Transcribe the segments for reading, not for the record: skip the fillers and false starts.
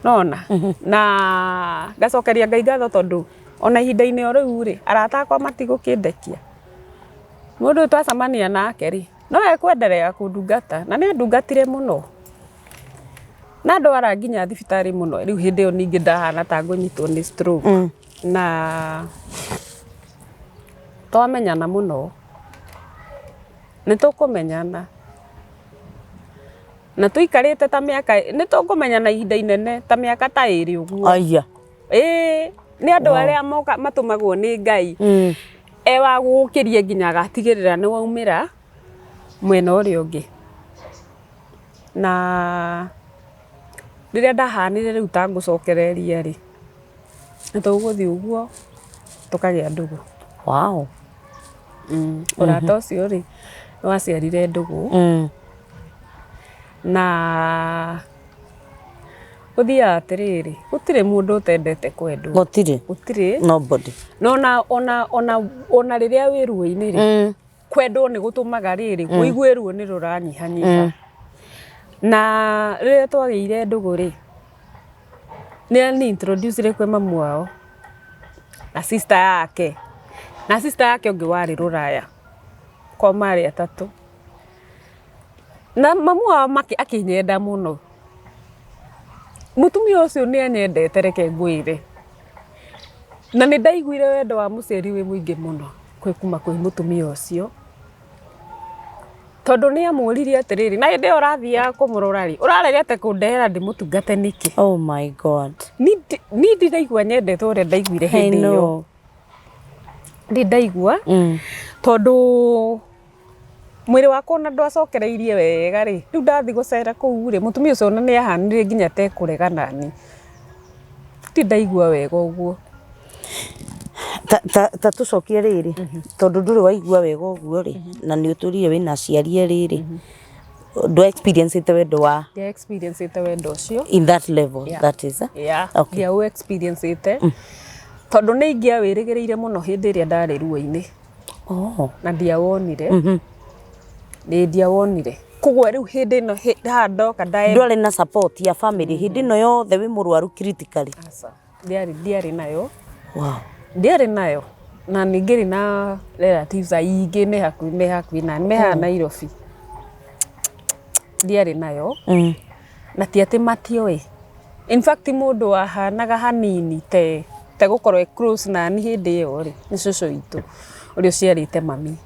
nona na gacokeria Ngai ngatho tondu ona ihinda-inĩ o rĩu rĩ arata akwa matigũkĩndekia mũndũ twacemania nake rĩ no ekwenderea kũndungata na nĩ andungatire mũno na ndwara nginya thibitarĩ mũno rĩu hĩndĩ ĩyo ningĩ ndahana ta ngũnyitwo nĩ stroke na twamenyana mũno nĩtũkũmenyana na tuikarĩte ta mĩaka nĩtũkũmenyana ihinda inene ta mĩaka ta 2 ũguo aya nĩ andũ arĩa matũmagwo nĩ Ngai ewa gũkĩria nginya agatigĩrĩra nĩ waumĩra mwena ũrĩa ũngĩ na rĩrĩa ndahanire rĩu ta ngũcokereria rĩ nĩtũgũthiĩ ũguo tũkagĩa ndũgũ wow ũrata ũcio rĩ nĩwaciarire ndũgũ na gũthiaga atĩrĩrĩ gũtirĩ mũndũ ũtendete kwendwo gũtirĩ nobody no ona rĩrĩa wĩ ruo-inĩ rĩ kwendwo nĩ gũtũmaga rĩrĩ wĩigue ruo nĩ rũranyihanyiha na rĩrĩa twagĩire ndũgũ rĩ nĩ introduce kwĩ mamu wao na sister yake ũngĩ warĩ rũraya kwa marĩ atatũ na mamu wao akĩnyenda mũno mũtumia ũcio nĩ anyendete reke ngwĩre na nĩ ndaiguire wendo wa mũciari wĩ mũingĩ mũno kuma kwĩ mũtumia ũcio tondu nĩ amũririe atĩrĩrĩ na hĩndĩ ĩyo ũrathiaga kũmũrora rĩ ũrarerete kũndehera ndĩmũtungate nĩkĩ oh my god ni ndiraigua nyendete ũrĩa ndaiguire hĩndĩ ĩyo ndaigua tondu mwĩrĩ wakwa ona ndwacokereirie wega rĩ rĩu ndathi gũcera kũu rĩ mũtumia ũcio ona nĩ ahanire nginya tekũrega nani ndaigua wega ũguo ta tucokie rĩrĩ tondu ndũrĩ waigua wega ũguo rĩ na nĩ ũtũrire wĩna aciari rĩrĩ do experience wendo wa experience wendo ũcio in that level that is okay experience tondu nĩ ingĩawĩrĩgĩrĩire mũno hĩndĩ ĩrĩa ndarĩ ruo-inĩ na ndiawonire nĩ ndiawonire kũgwa rĩu hĩndĩ ĩno haha ndoka ndwarĩ na support ya family hĩndĩ ĩno yothe wĩ mũrwaru critically ndiarĩ nayo ndiarĩ nayo na ningĩ na relatives aingĩ nĩ hakuhĩ na meha Nairobi ndiarĩ nayo na ti atĩ matioĩ in fact mũndũ wahanaga hanini te gũkorwo close na ni hĩndĩ ĩyo rĩ nĩ cũcũ witũ ũrĩa ũciarĩte mami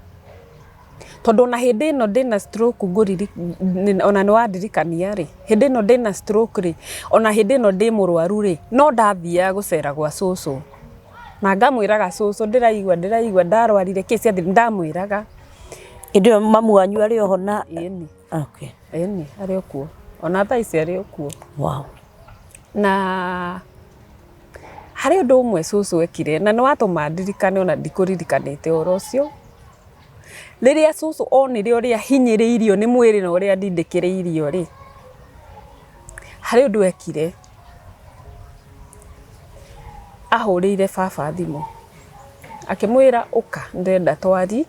tondu ona hĩndĩ ĩno ndĩna stroke ona nĩ wandirikania rĩ hĩndĩ ĩno ndĩna stroke rĩ ona hĩndĩ ĩno ndĩ mũrwaru rĩ no ndathiaga gũcera gwa cũcũ na ngamwĩraga cũcũ ndĩraigua ndarwarire kĩ ciathi ndamwĩraga hĩndĩ ĩyo mamu wanyu arĩ oho na okay arĩ o kuo ona thaa ici arĩ o kuo wow na harĩ ũndũ ũmwe cũcũ ekire na nĩ watũma ndirikane ona ndikũririkanĩte ũhoro ũcio rĩrĩa cũcũ onire ũrĩa hinyĩrĩirio nĩ mwĩrĩ na ũrĩa ndindĩkĩrĩirio rĩ harĩ ũndũ ekire ahũrĩire baba thimũ akĩmwĩra ũka ndĩrenda twari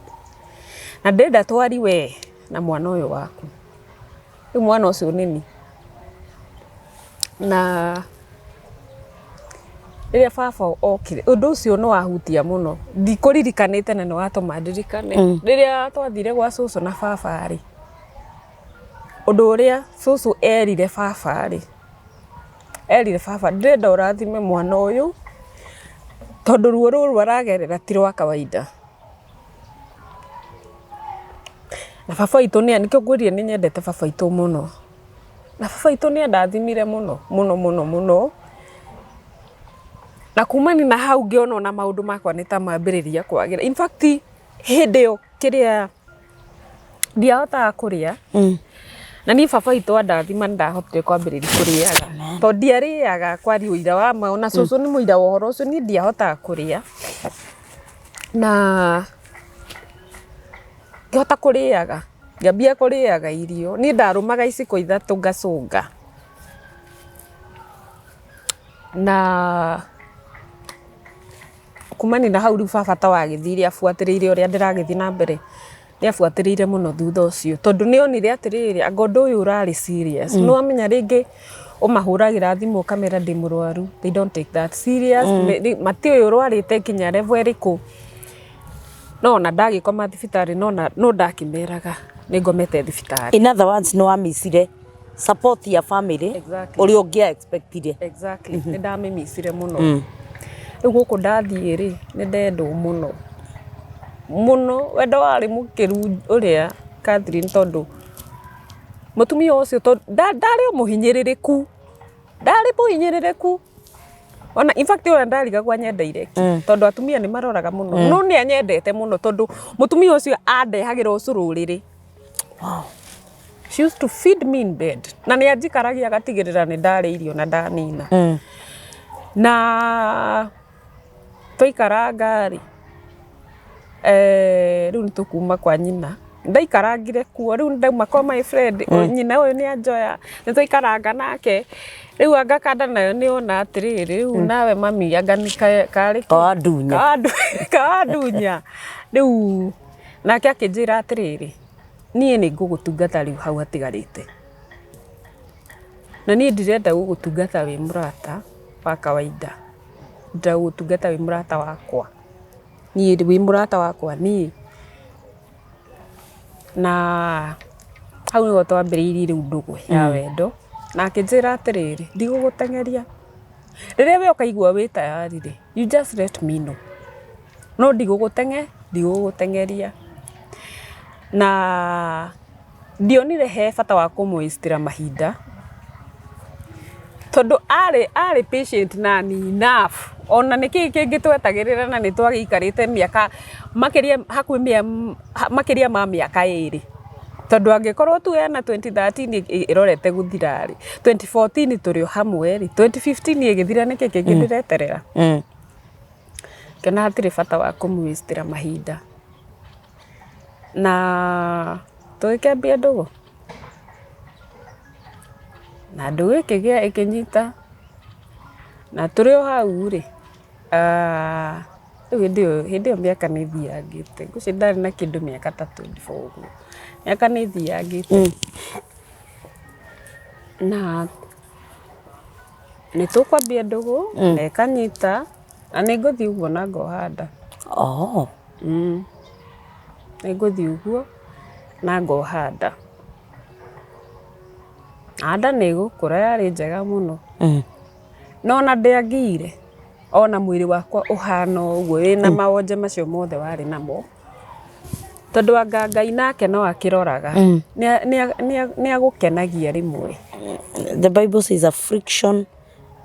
na ndĩrenda twari we na mwana ũyũ waku rĩu mwana ũcio nĩni na rĩrĩa baba okire ũndũ ũcio nĩ wahutia mũno ndikũririkanĩte na nĩ watũma ndirikane rĩrĩa twathire gwa cũcũ na baba rĩ ũndũ ũrĩa cũcũ erire baba ndĩrenda ũrathime mwana ũyũ tondu ruo rũrũ aragerera ti rwa kawaida na baba witũ nĩkĩo ngwĩrire nĩ nyendete baba witũ mũno na baba witũ nĩ andathimire mũno na kumani na hau ngĩona ona maũndũ makwa nĩ ta mambĩrĩria kwagĩra in fact hĩndĩ ĩyo kĩrĩa ndiahotaga kũrĩa na niĩ baba witũ andathima ndahotire kwambĩrĩria kũrĩaga tondũ ndiarĩaga kwari ũira wa ma ona cũcũ nĩ mũira wa ũhoro ũcio niĩ ndiahotaga kũrĩa na ngĩhota kũrĩaga ngĩambia kũrĩaga irio niĩ ndarũmaga iciko 3 ngacũnga na kumani na hau rĩu baba ta wagĩthire abuatĩrĩire ũrĩa ndĩragĩthiĩ na mbere nĩ abuatĩrĩire mũno thutha ũcio tondũ nĩ onire atĩrĩrĩ anga ũndũ ũyũ ũrarĩ serious no amenya rĩngĩ umahuragira thimu kamera ndi muruaru, they don't take that serious. Mati urwarite kinya level iriku no na ndagikoma thibitari no ndakimeraga ni ngomete thibitari. In other words, no amisire support ya family uri ungia expected. Exactly. Ni ndamimisire muno. Riu guku ndathie ri ni ndendo muno wendo wari mukiru uria Catherine tondu mutumia ucio ndari muhinyiririku ona in fact ora ndariga kwa nyendeire tondu atumia ni maroraga muno no ni anyendete muno tondu mutumia ucio andehagira ucururiri. Wow. She used to feed me in bed na ni ajikaragia agatigirira ni ndari irio na ndanina na toikara ngari riu nitukuma kwa nyina ndaikarangire kuo riu ndauma kwa my friend nyina uyu ni anjoya nitwikaranga nake riu angakanda nayo ni ona atiriri riu nawe mami anga ni kari kadunya riu nake akinjira atiriri nie ni ngugutungata riu hau atigarite na nie ndirenda gugutungata wi murata wa kawaida ndagutungata wi murata wakwa nie wi murata wakwa nie na hau nigo twambiriirie riu ndugu ya wendo na akinjira atiriri ndigugutengeria riria we ukaigua wi tayari ri you just let me know no ndigugutengeria na ndionire he bata wa kumuistira mahinda tondu ari patient na ni enough ona niki kingi twetagirira na ni twagiikarite miaka makiria ma miaka 2 tondu angikorwo tu ena 2013 irorete guthirari 2014 turi hamwe ri 2015 igithira niki kingi ndireterera kana hatire bata wa kumuistira mahinda na tuikambia ndugu na ndugu ikigia ikinyita na turi o hau ri hindi miaka ni thiangite guci ndari na kindu miaka 3 24 miaka ni thiangite na ni tukwambia ndugu na ikanyita na ni nguthi uguo na ngohanda ni nguthi uguo na ngohanda anda ni gukura yari njega muno no na ndiagire ona mwiri wakwa uhana uguo wina mawonje macio mothe wari namo tondu anga Ngai nake no akiroraga ni agukenagia rimwe. The Bible says a friction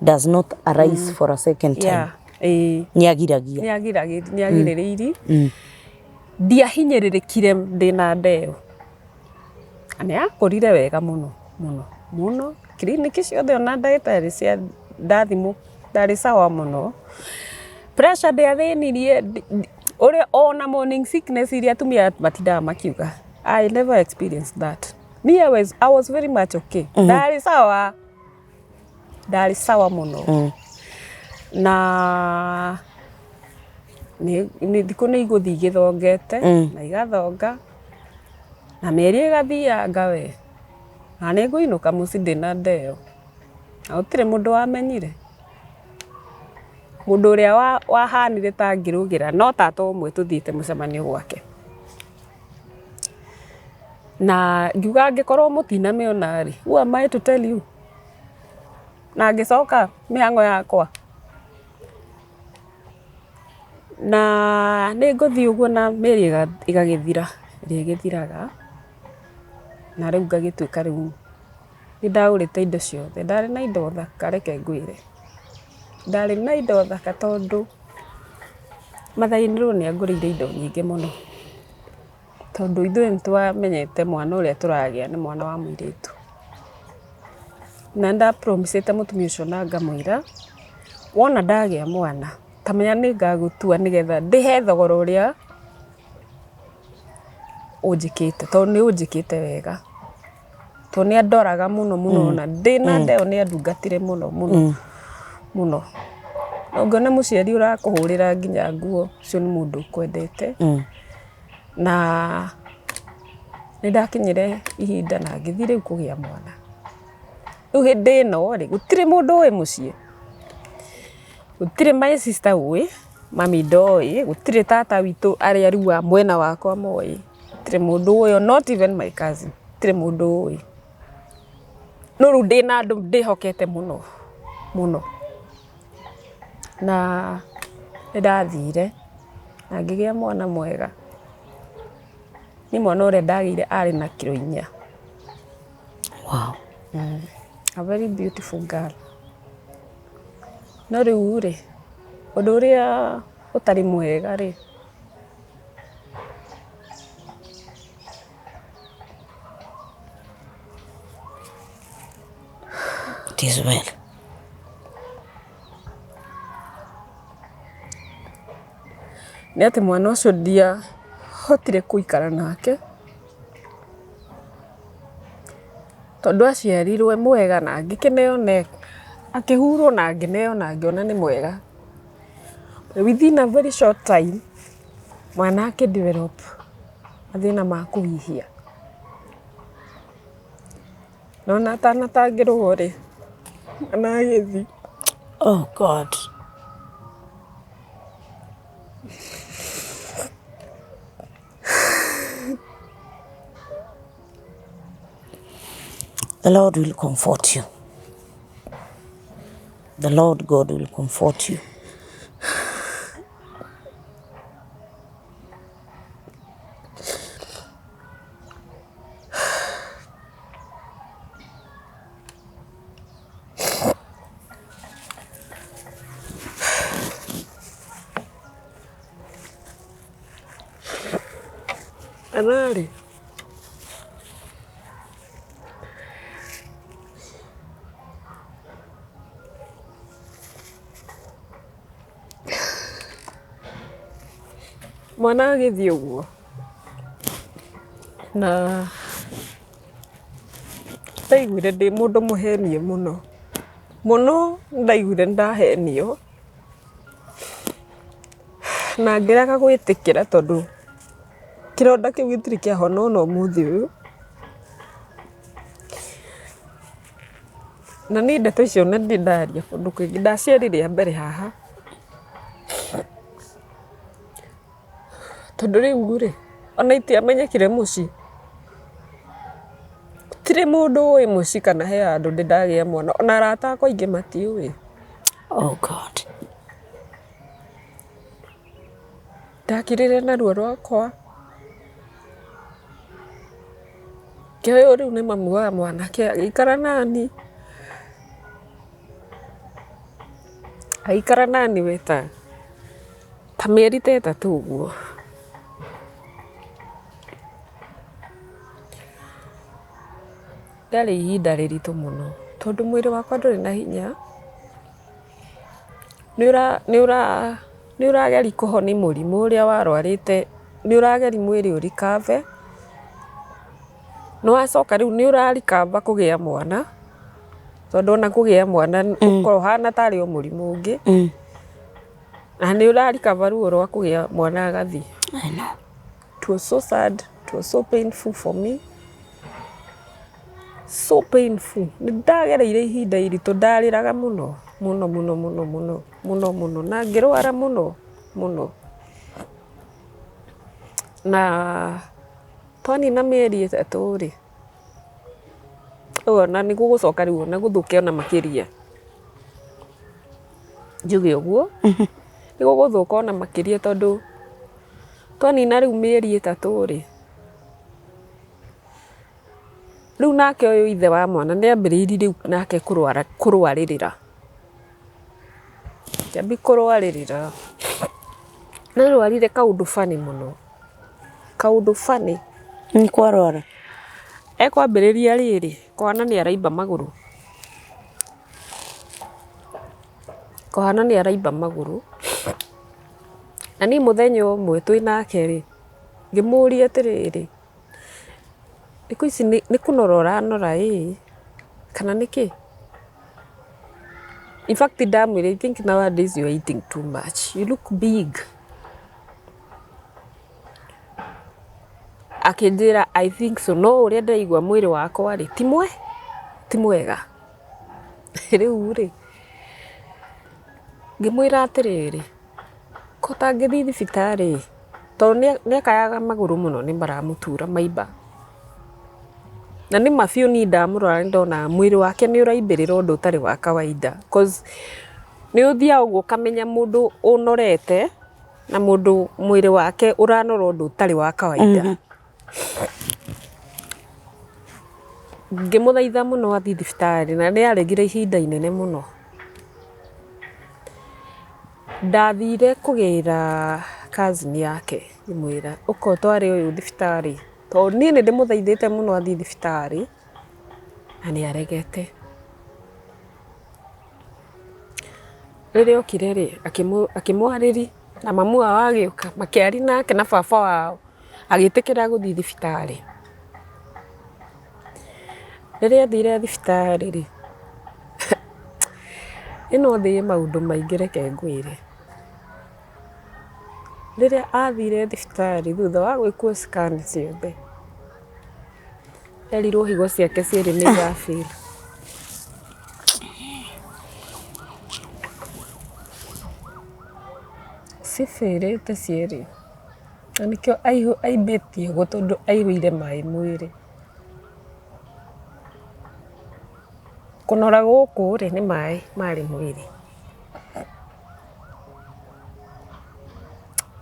does not arise for a second time. Niagiririiri ndiahinyiriririkire ndina ndeo ani akorire wega muno kliniki ciothe ona ndagitari cia ndathimu ndari sawa muno pressure ndiathinirie uri ona morning sickness iria atumia matindaga makiuga I never experienced that. I was very much okay. Ndari sawa muno na ni thiku ni iguthi igithongete na igathonga na meri igathianga we na ni nguinuka muci ndina ndeo na utire mundu wamenyire mundu uria wahanire ta ngirugira no tata umwe tuthiite mucemanio gwake na ngiuga ngikorwo mutina meona ri who am I to tell you na ngicoka mihango yakwa na ni nguthi uguo na meri igagithira rigithiraga na riu ngagituika riu ni ndaurite indo ciothe ndari na indo thaka reke ngwire ndari na indo thaka tondu mathaini ru ni angurire indo nyingi muno tondu ithuĩ nitwamenyete mwana uria turagia ni mwana wa muiritu na nda promisete mutumia ucio na ngamwira wona ndagia mwana tamenya ni ngagutua nigetha ndihe thogora uria unjikite tondu ni unjikite wega tondu ni andoraga muno na ndina ndeo ni andungatire muno ngona muciari urakuhurira nginya nguo cio ni mundu kwendete na ni ndakinyire ihinda na ngithire kugia mwana riu hindi no ri gutire mundu wi mucii gutire my sister wi mami ndoi gutire tata witu aria riu wa mwena wakwa moi gutire mundu wi not even my cousin gutire mundu wi no riu ndina andu ndihokete muno muno na ndathire na ngigia mwana mwega ni mwana uria ndagire ari na kilo 4. Wow. A very beautiful girl. No riu ri undu uria utari mwega ri It is well. Ni ati mwana ucio ndia hotire kuikara nake tondu aciarirwe mwega na ngikeneo ne akihurwo na ngineo na ngiona ni mwega. Within a very short time mwana develop athina ma kuhihia no natanatangirwo ri ana agithi. Oh God. The Lord will comfort you. The Lord God will comfort you. Anari mwana agithi uguo na ndaiguire ndi mundu muhenie muno muno ndaiguire ndahenio na ngiraga gwitikira tondu kironda kiu gitiri kiahona no muthi uyu na ni ndeto icio na ndindaria kundu kwingi ndaciarire mbere haha tondu riu ri ona itiamenyekire mucii gutire mundu wi mucii kana he andu ndagia mwana ona arata akwa ingi matiui. Oh God. Ndakirire na ruo rwakwa kioyo riu ni mamu wa mwanake agikara nani weta ta mieri ta 3 uguo ndari ihinda riritu muno tondu mwiri wakwa nduri na hinya ni urageri kuhoni murimu uria warwarite ni urageri mwiri urikave no acoka riu ni urarikava kugia mwana tondu ona kugia mwana ukoro hana tari o murimu ungi na ni urarikava ruo rwa kugia mwana agathi. I know. It was so sad, it was so painful for me, so painful. Ndagereire ihinda iritu ndariraga muno muno muno muno muno muno muno na ngirwara muno muno na twani na mieri 3 ri ona ni gugucoka riu na guthuke ona makiria njuge uguo ni guguthuka ona makiria tondu twani na riu mieri 3 ri riu nake uyu ithe wa mwana ni ambiriri riu nake kurwaririra kiambi kurwaririra na rwarire kaundu fani muno kaundu fani Ni kwarwara. Ekwambiriria riri kwana ni araimba maguru na ni muthenya umwe twi nake ri ngimuria atiriri iku ici ni kunorora nora kana niki. In fact I think nowadays you are eating too much, you look big. Akinjira I think so no uria ndaigua mwiri wakwa ri ti mwega Riu ri ngimwira atiriri ko tangithi thibitari tondu niakayaga maguru muno ni maramutura maimba na ni mabiu ni ndamurora ndona mwiri wake ni uraimbirira undu utari wa kawaida cause ni uthia uguo kamenya mundu unorete na mundu mwiri wake uranora undu utari wa kawaida ngimuthaitha muno athi thibitari na ni aregire ihinda inene muno ndathire kugira cousin yake ngimwira uko twari uyu thibitari to ni ndimuthaithite muno athi thibitari na ni aregete riria okire ri akimwariri na mamu wao agiuka makiari nake na baba wao agitikira guthi thibitari riria athire thibitari ri ino thi maundu maingi reke ngwire riria athire thibitari thutha wa gwikwo scan ciothe erirwo higo ciake ciiri ni irafira cibirite ciiri na nikio aimbitie guo tondu airuire mai mwiri kunora guku ri ni mai mari mwiri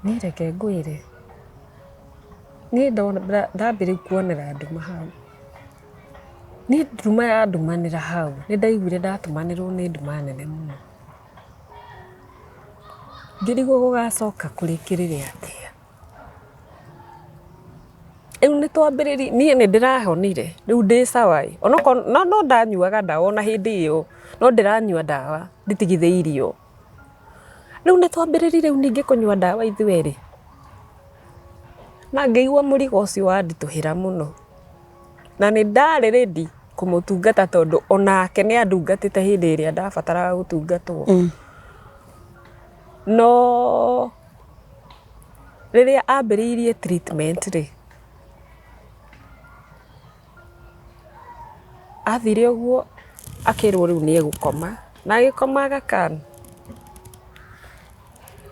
ni reke ngwire ni ndambire kuonera nduma hau ni nduma ya ndumanira hau ni ndaiguire ndatumanirwo ni nduma nene muno ngirigwo gugacoka kurikirire atia riu ni twambiriri ni ndirahonire riu ndi sawai onoko no ndanyuaga ndawa ona hindi iyo no ndiranyua ndawa nditigitheirio riu ni twambiriri riu ningi kunyua ndawa ithueri na ngeigua murigo ucio wandituhira muno na ni ndari ready kumutungata tondu onake ni andungatite hindi iria ndabataraga gutungatwo no riria ambiriirie treatment ri athire uguo akirwo riu ni egukoma na agikoma agakana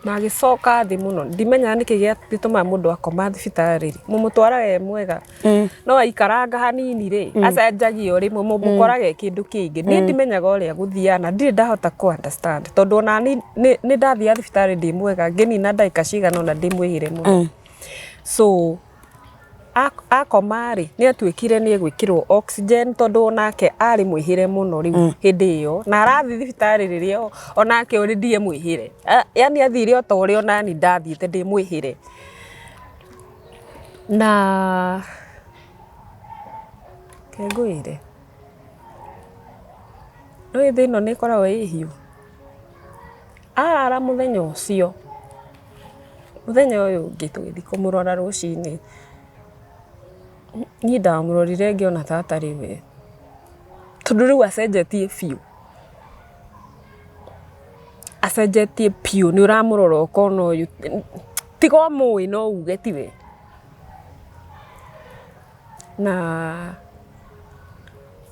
na agicoka thi muno ndimenya niki gituma mundu akoma thibitari mumutwaraga mwega no aikaranga hanini ri acenjagio rimwe mumukorage kindu kingi ni ndimenyaga uria guthiana ndiri ndahota ku understand tondu ona ni ndathia thibitari ndi mwega nginina ndaika cigana ona ndi mwihire muno so akoma ri ni atwikire ni egwikirwo oxygen tondu onake ari mwihire muno riu hindi iyo na arathi thibitari riria onake uri ndie mwihire yani athire o tori onani ndathiite ndi mwihire na kengwire no ithi no ni koragwo ihiu arara muthenya ucio muthenya uyu ngitugithi kumurora rucini ni ndamurorire ngiona tata riwe tondu riu acenjetie piu ni uramurora ukona uyu tiga mui no uge tiwe na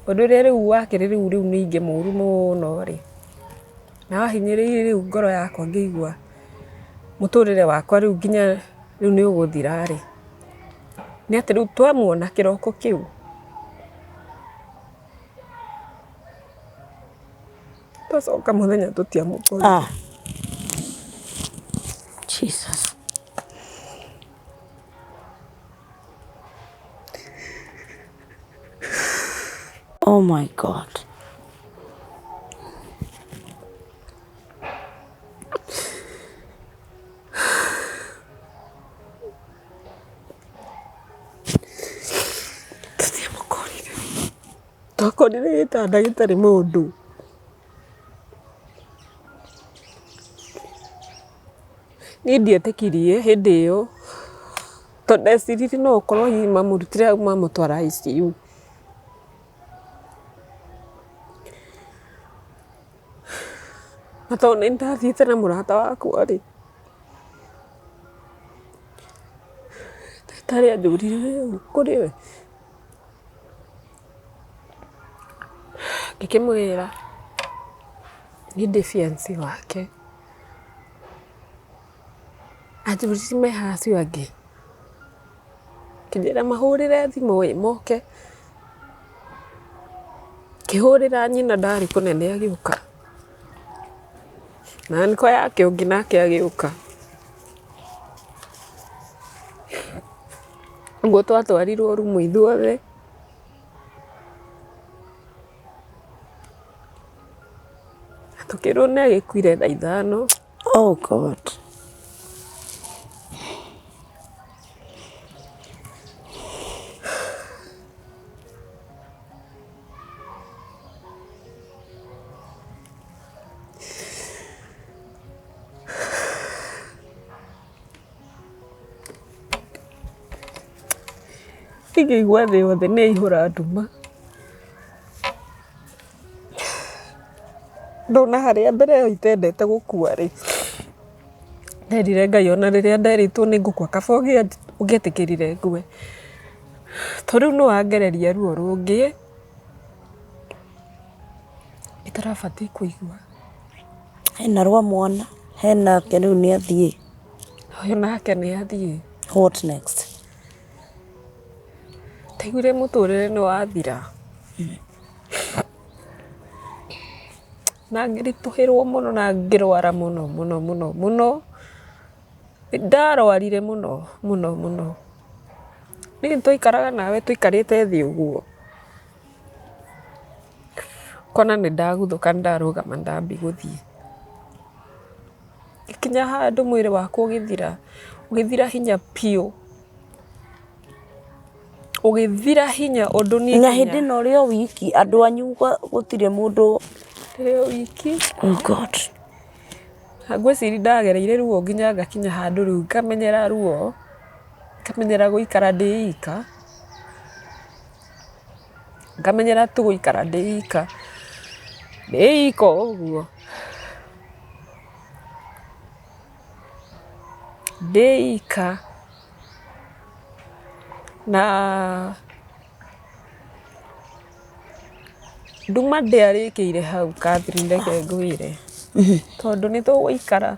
undu ria riu wakire riu ningi muru muno ri na wahinyiriire riu ngoro yakwa ngigua muturire wakwa riu nginya riu ni uguthira ri ni ati riu twamuona kiroko kiu twacoka muthenya tutiamukora Jesus. Oh my God. twakorire gitanda gitari mundu ni ndietikirie hindi iyo tondeciriri no ukorwo hihi mamurutire au mamutwara ICU na tondu ni ndathiite na murata wakwa ri ndagitari anjurire kuri we ngikimwira ni ndi fiancé wake anjurire me hacio angi kinjira mahurire thimu moke kihurira nyina ndari kunene agiuka na niko yake ungi nake agiuka ngo twatwarirwo rumu ithuothe tukirwo nĩ agĩkuire thaa 5. Oh God. Ngĩigua thĩ yothe nĩ ihũra nduma ndona harĩa mbere ĩyo itendete gũkua rĩ nderire Ngai ona rĩrĩa nderitwo nĩ ngũkua kaba ũngĩetĩkĩrire ngue to rĩu nĩ wangereria ruo rũngĩ itarabatiĩ kũigua Hena rwa mwana. Hena ke rĩu nĩ athiĩ. ũyũ nake nĩ athiĩ. What next? Taiguire mũtũrĩre nĩ wathira na ngĩritũhĩrwo mũno na ngĩrwara mũno ndarwarire mũno nĩ twaikaraga nawe tũikarĩte thĩ ũguo kona nĩ ndaguthũka ndarũgama ndambi gũthiĩ ikinya handũ mwĩrĩ wakwa ũgĩthira hinya piũ ũgĩthira hinya ũndũ niĩ Na hĩndĩ ĩno ũrĩ o wiki andũ anyu gũtirĩ mũndũ ndĩrĩ o wiki. Oh God. Ngwĩciria ndagereire ruo nginya ngakinya handũ rĩu ngamenyera ruo ngamenyera gũikara ndĩ ika ngamenyera tu gũikara ndĩ ika ũguo ndĩ ika na nduma ndĩarĩkĩire hau Catherine reke ngwĩre tondũ nĩ tũgũikara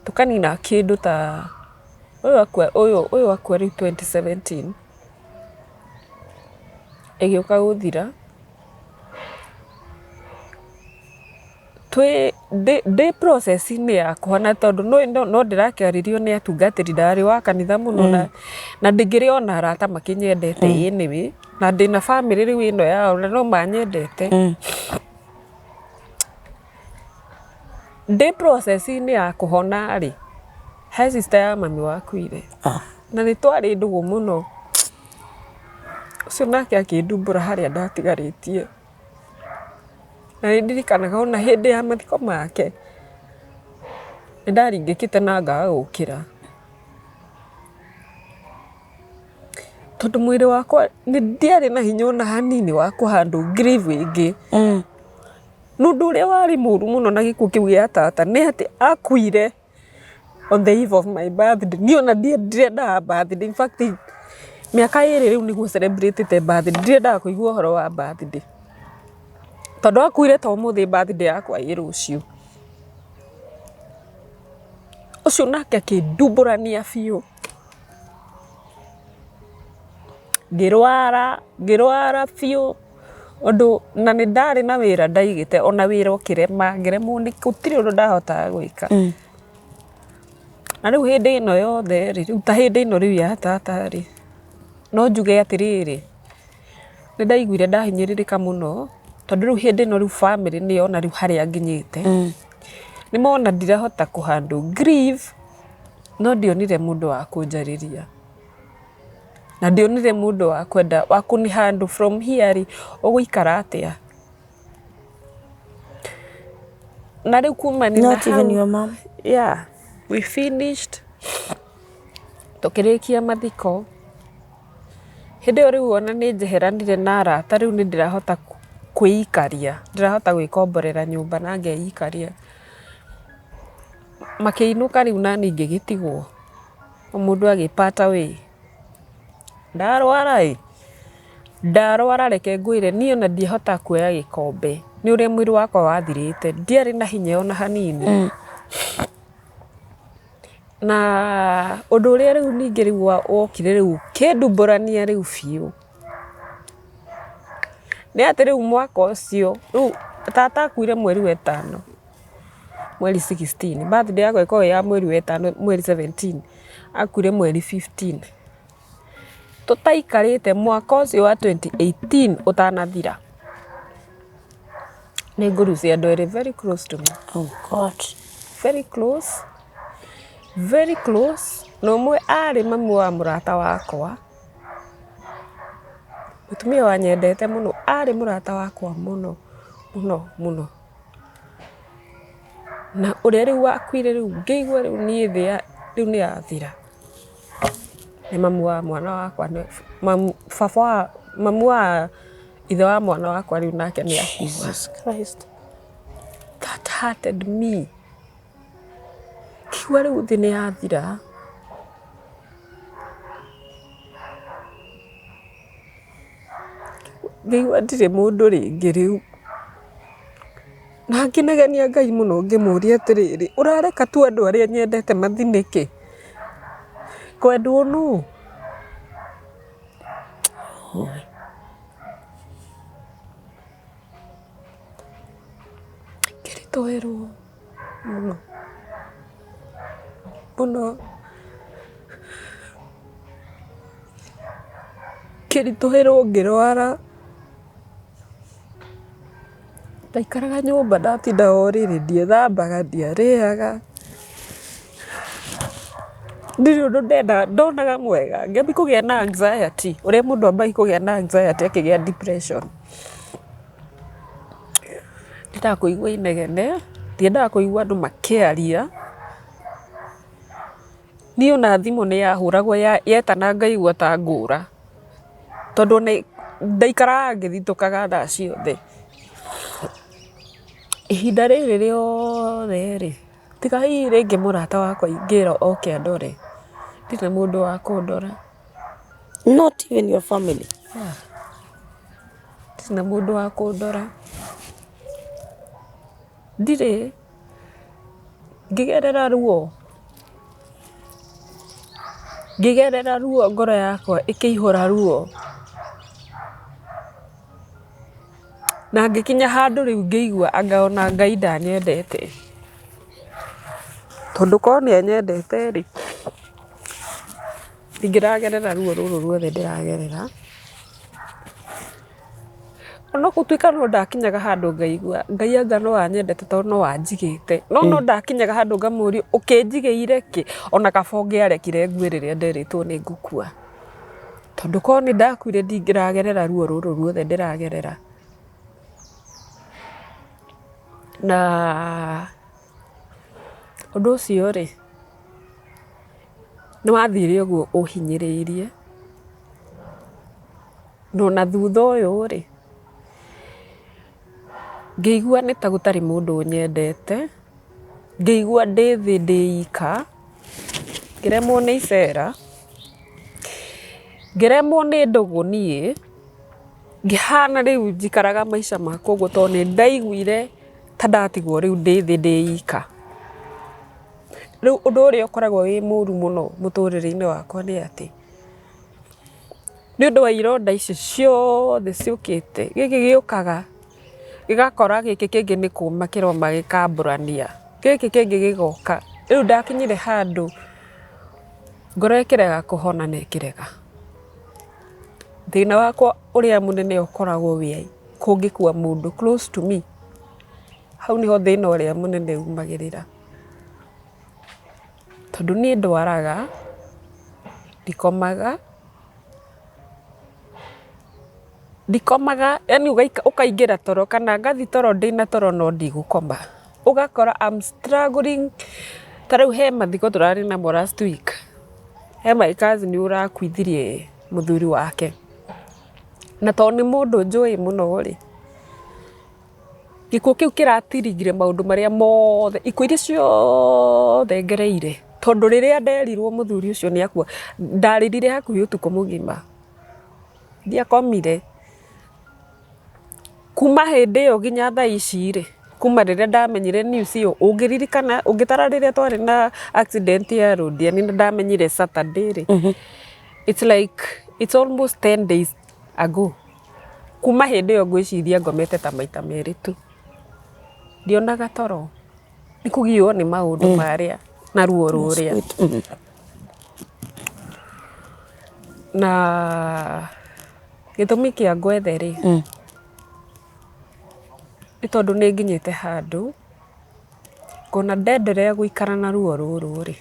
tukanina kĩndũ ta ũyũ akua rĩu 2017 ĩgĩũka gũthira ndĩ process-inĩ ya kũhona tondũ no ndĩrakĩaririo nĩ atungatĩri ndarĩ wa kanitha mũno na ndĩngĩrĩ ona arata makĩnyendete anyway na ndĩna family rĩu ĩno yao na no manyendete ndĩ process-inĩ ya kũhona rĩ he sister ya mami wakuire na nĩ twarĩ ndũgũ mũno ũcio nake akĩndumbũra harĩa ndatigarĩtie na nĩ ndirikanaga ona hĩndĩ ya mathiko make nĩ ndaringĩkĩte na ngaga gũkĩra tondũ mwĩrĩ wakwa nĩ ndiarĩ na hinya ona hanini wa kũhandle grieve ĩngĩ nũndũ ũrĩa warĩ mũru mũno na gĩkuũ kĩu gĩa tata nĩ atĩ akuire on the eve of my birthday niĩ ona ndiendaga birthday in fact mĩaka ĩrĩ rĩu nĩguo celebrate birthday ndiendaga kũigua ũhoro wa birthday tondũ akuire ta ũmũthĩ birthday yakwa ĩ rũciũ ũcio nake akĩndumburania biũ ngĩrwara biũ ũndũ na nĩ ndarĩ na wĩra ndaigĩte ona wĩra ũkĩrema ngĩremwo nĩ gũtirĩ ũndũ ndahotaga gwĩka na rĩu hĩndĩ ĩno yothe rĩ rĩu ta hĩndĩ ĩno rĩu ya tata rĩ no njuge atĩrĩrĩ nĩ ndaiguire ndahinyĩrĩrĩka mũno tondũ rĩu hĩndĩ ĩno rĩu family nĩ yona rĩu harĩa nginyĩte nĩ mona ndirahota kũhandle grieve no ndionire mũndũ wa kũnjarĩria na ndionire mũndũ wa kwenda wa kũnihandle from here rĩ ũgũikara atĩa na rĩu kumania na Not even your mom? Yeah, we finished tukĩrĩkia mathiko hĩndĩ ĩyo rĩu ona nĩ njeheranire na arata rĩu nĩ ndĩrahota kwĩikaria ndĩrahota gwĩkomborera nyũmba na ngeikaria makĩinũka rĩu nani ngĩgĩtigwo mũndũ agĩpata wĩ ndarwara reke ngwĩre niĩ ona ndiahota kuoya gĩkombe nĩ ũrĩa mwĩrĩ wakwa wathirĩte ndiarĩ na hinya ona hanini na ũndũ ũrĩa rĩu ningĩ rĩu wokire rĩu kĩndumburania rĩu biũ nĩ atĩ rĩu mwaka ũcio rĩu tata akuire mweri wa ĩtano mweri 16 birthday yakwa ĩkoragwo ya mweri wa ĩtano mweri 17 akuire mweri 15 tũtaikarĩte mwaka ũcio wa 2018 ũtanathira nĩ ngũrucia andũ erĩ very close to me. Oh God. Very close na ũmwe arĩ mamu wa mũrata wakwa mũtumia wanyendete mũno arĩ mũrata wakwa mũno na ũrĩa rĩu wakuire rĩu ngĩigua rĩu niĩ thĩ rĩu nĩ yathira nĩ mamu wa mwana wakwa mamu wa ithe wa mwana wakwa rĩu nake nĩ akuua. Jesus Christ. That hurted me. Kiwa rĩu thĩ nĩ yathira ngĩigua ndirĩ mũndũ rĩngĩ rĩu na ngĩnegenia Ngai mũno ngĩmũria atĩrĩrĩ ũrareka tu andũ arĩa nyendete mathinĩke kwendwo nũ ngĩritũhĩrwo mũno ngĩritũhĩrwo ngĩrwara ndaikaraga nyũmba ndatinda orĩrĩ ndiethambaga ndiarĩaga ndirĩ ũndũ ndonaga mwega ngĩambi kũgĩa na anxiety ũrĩa mũndũ ambai kũgĩa na anxiety akĩgĩa depression ndiendaga kũigua inegene ndiendaga kũigua andũ makĩaria niĩ ona thimũ nĩ yahũragwo yetana ngaigua ta ngũra tondũ ndaikaraga ngĩthitũkaga thaa ciothe ihinda rĩrĩ rĩothe rĩ tiga hihi rĩngĩ mũrata wakwa ingĩra oke andore ndirĩ mũndũ wa kũndora. Not even your family. Ndirĩ mũndũ wa kũndora ndirĩ ngĩgerera ruo ngoro yakwa ĩkĩihũra ruo na ngĩkinya handũ rĩu ngĩigua anga ona Ngai ndanyendete tondũ korwo nĩ anyendete rĩ ndingĩragerera ruo rũrũ ruothe ndĩragerera ona gũtuĩka no ndakinyaga handũ ngaigua Ngai anga no anyendete tondũ no anjigĩte no ndakinyaga handũ ngamũria ũkĩnjigĩire kĩ ona kaba ũngĩarekire ngue rĩrĩa nderĩtwo nĩ ngũkua tondũ korwo nĩ ndakuire ndingĩragerera ruo rũrũ ruothe ndĩragerera na ũndũ ũcio rĩ nĩ wathire ũguo ũhinyĩrĩirie no na thutha ũyũ rĩ ngĩigua nĩ ta gũtarĩ mũndũ nyendete ngĩigua ndĩ thĩ ndĩ ika ngĩremwo nĩ icera ngĩremwo nĩ ndũgũ niĩ ngĩhana rĩu njikaraga maica makwa ũguo tondũ nĩ ndaiguire ta ndatigwo rĩu ndĩ thĩ ndĩ ika rĩu ũndũ ũrĩa ũkoragwo wĩ mũru mũno mũtũrĩre-inĩ wakwa nĩ atĩ nĩ ũndũ wa ironda icio ciothe ciũkĩte gĩkĩ gĩũkaga gĩgakora gĩkĩ kĩngĩ nĩ kũma kĩroma gĩkambũrania gĩkĩ kĩngĩ gĩgoka rĩu ndakinyire handũ ngoro ĩkĩrega kũhona na ĩkĩrega thĩna wakwa ũrĩa mũnene ũkoragwo wĩ kũngĩkua mũndũ close to me hau nĩho thĩna ũrĩa mũnene umagĩrĩra tondũ niĩ ndwaraga ndikomaga yani ũkaingĩra toro kana ngathi toro ndĩna toro no ndigũkoma ũgakora I'm struggling ta rĩu he mathiko tũrarĩ namo last week he my cousin ũrakuithirie mũthuri wake na tondũ nĩ mũndũ njũĩ mũno rĩ gĩkuũ kĩu kĩratiringire maũndũ marĩa mothe ikuũ iria ciothe ngereire tondũ rĩrĩa nderirwo mũthuri ũcio nĩ akua ndarĩrire hakuhĩ ũtukũ mũgima ndiakomire kuma hĩndĩ ĩyo nginya thaa ici rĩ, kuma rĩrĩa ndamenyire news ĩyo, ũngĩririkana ũngĩtara rĩrĩa twarĩ na accident ya road ya nĩ ndamenyire Saturday rĩ. It's like it's almost 10 days ago. Kuma hĩndĩ ĩyo ngwĩciria ngomete ta maita merĩ tu. Ndionaga toro. Nĩ kũgiywo nĩ maũndũ marĩa na ruo rũrĩa. Na gĩtũmi kĩa ngwethe rĩ, nĩ tondũ nĩ nginyĩte handũ ngona ndenderea gũikara na ruo rũrũ rĩ,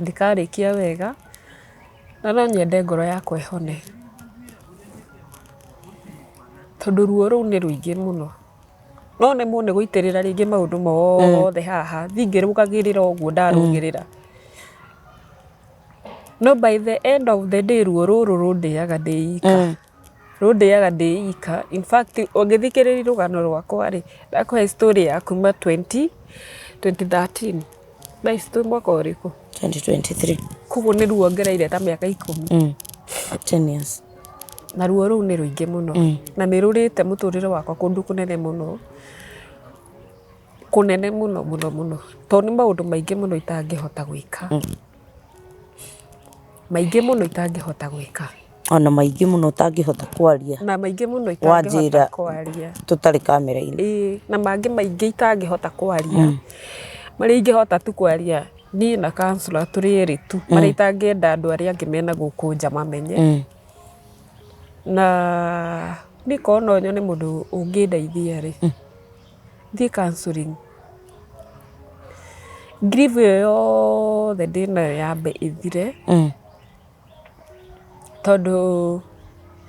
ndikarĩkia wega na no nyende ngoro yakwa ĩhone, tondũ ruo rũu nĩ rũingĩ mũno. No nemwo nĩ gũitĩrĩra rĩngĩ maũndũ mothe haha, thingĩrũgagĩrĩra ũguo ndarũgĩrĩra. No by the end of the day ruo rũrũ rũndĩaga ndĩ ika. In fact ũngĩthikĩrĩria rũgano rwakwa rĩ, ndakũhe story ya kuma 2013. Thaa ici twĩ mwaka ũrĩkũ? 2023. Koguo nĩ ruo ngereire ta mĩaka 10. 10 years. Na ruo rũu nĩ rũingĩ mũno. Na nĩ rũrĩte mũtũrĩre wakwa kũndũ kũnene mũno. Kũnene mũno mũno mũno. Tondũ nĩ maũndũ maingĩ mũno itangĩhota gwĩka. Maingĩ mũno itangĩhota gwĩka. Ona maingĩ mũno utangĩhota kwaria. Na maingĩ mũno itangĩhota kwaria. Tũtarĩ kamera-inĩ. Ĩĩ, na mangĩ maingĩ itangĩhota kwaria. Marĩa ingĩhota tu kwaria niĩ na counselor tũrĩ erĩ tu. Marĩa itangĩenda andũ arĩa angĩ mena gũkũ nja mamenye. Na niĩ korwo no nyone mũndũ ũngĩndeithia rĩ, thiĩ counselling. Grief ĩyo yothe ndĩnayo yambe ĩthire. Tondũ